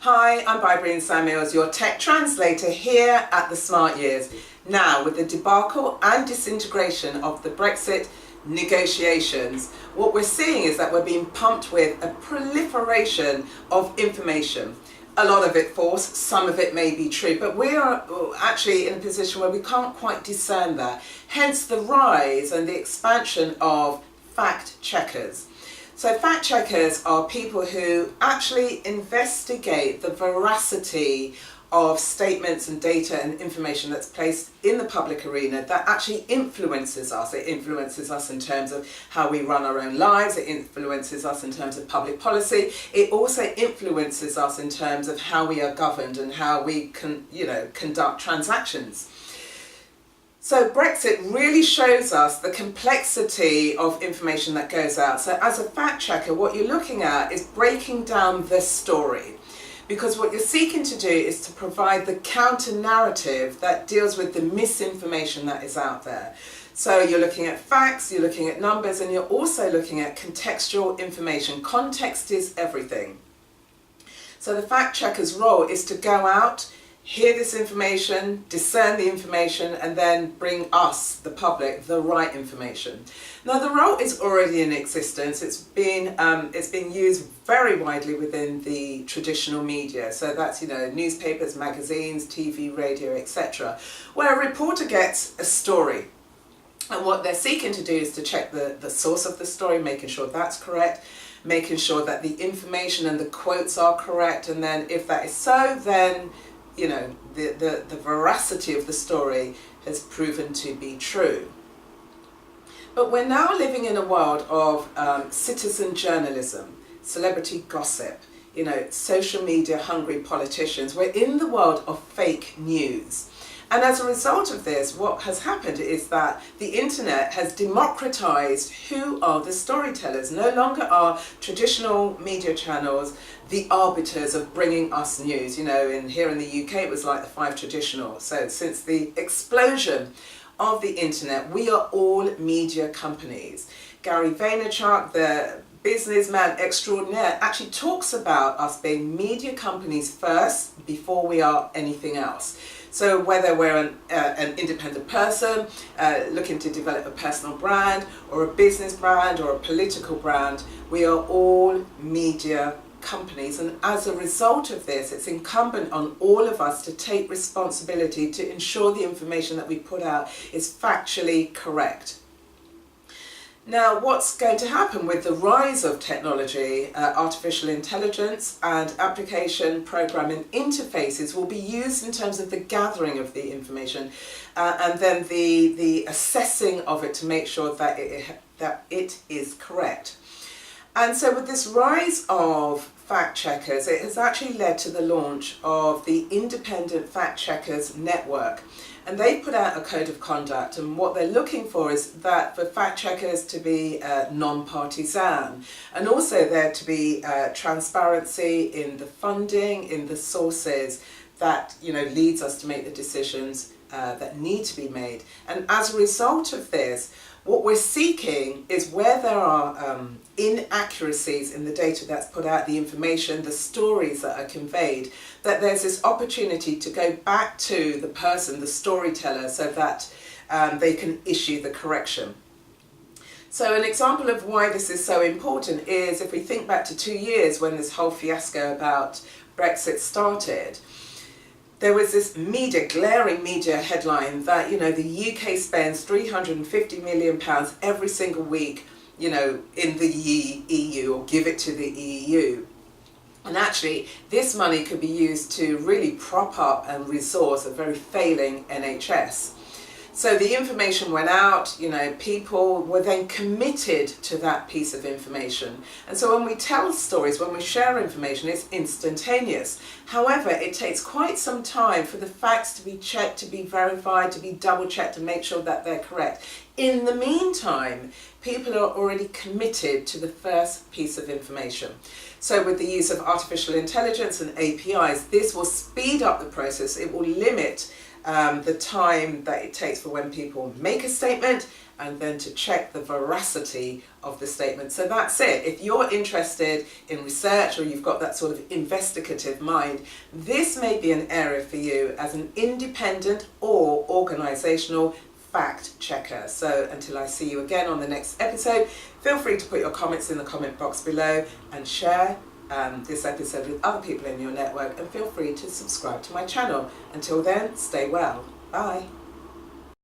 Hi, I'm Bybreen Samuels, your tech translator here at the Smart Years. Now, with the debacle and disintegration of the Brexit negotiations, what we're seeing is that we're being pumped with a proliferation of information. A lot of it false, some of it may be true, but we are actually in a position where we can't quite discern that. Hence the rise and the expansion of fact checkers. So fact checkers are people who actually investigate the veracity of statements and data and information that's placed in the public arena that actually influences us. It influences us in terms of how we run our own lives. It influences us in terms of public policy. It also influences us in terms of how we are governed and how we can, conduct transactions. So Brexit really shows us the complexity of information that goes out. So as a fact checker, what you're looking at is breaking down the story. Because what you're seeking to do is to provide the counter narrative that deals with the misinformation that is out there. So you're looking at facts, you're looking at numbers, and you're also looking at contextual information. Context is everything. So the fact checker's role is to go out, hear this information, discern the information, and then bring us, the public, the right information. Now the role is already in existence. It's been used very widely within the traditional media. So that's, newspapers, magazines, TV, radio, etc. Where a reporter gets a story. And what they're seeking to do is to check the source of the story, making sure that's correct, making sure that the information and the quotes are correct. And then if that is so, then the veracity of the story has proven to be true. But we're now living in a world of citizen journalism, celebrity gossip, social media hungry politicians. We're in the world of fake news. And as a result of this, what has happened is that the internet has democratized who are the storytellers. No longer are traditional media channels the arbiters of bringing us news. Here in the UK, it was like the 5 traditional. So since the explosion of the internet, we are all media companies. Gary Vaynerchuk, the businessman extraordinaire, actually talks about us being media companies first before we are anything else. So whether we're an independent person looking to develop a personal brand or a business brand or a political brand, we are all media companies. And as a result of this, it's incumbent on all of us to take responsibility to ensure the information that we put out is factually correct. Now, what's going to happen with the rise of technology, artificial intelligence and application programming interfaces will be used in terms of the gathering of the information and then the assessing of it to make sure that it is correct. And so with this rise of fact checkers, it has actually led to the launch of the Independent Fact Checkers Network. And they put out a code of conduct, and what they're looking for is that for fact checkers to be non-partisan, and also there to be transparency in the funding, in the sources that leads us to make the decisions that need to be made. And as a result of this, what we're seeking is where there are inaccuracies in the data that's put out, the information, the stories that are conveyed, that there's this opportunity to go back to the person, the storyteller, so that they can issue the correction. So an example of why this is so important is if we think back to 2 years when this whole fiasco about Brexit started. There was this glaring media headline that, the UK spends £350 million every single week, in the EU, or give it to the EU. And actually, this money could be used to really prop up and resource a very failing NHS. So the information went out, people were then committed to that piece of information. And so when we tell stories, when we share information, it's instantaneous. However, it takes quite some time for the facts to be checked, to be verified, to be double checked to make sure that they're correct. In the meantime, people are already committed to the first piece of information. So with the use of artificial intelligence and APIs, this will speed up the process. It will limit the time that it takes for when people make a statement and then to check the veracity of the statement. So that's it. If you're interested in research or you've got that sort of investigative mind, this may be an area for you as an independent or organisational fact checker. So until I see you again on the next episode, feel free to put your comments in the comment box below and share this episode with other people in your network, and feel free to subscribe to my channel. Until then, stay well. Bye.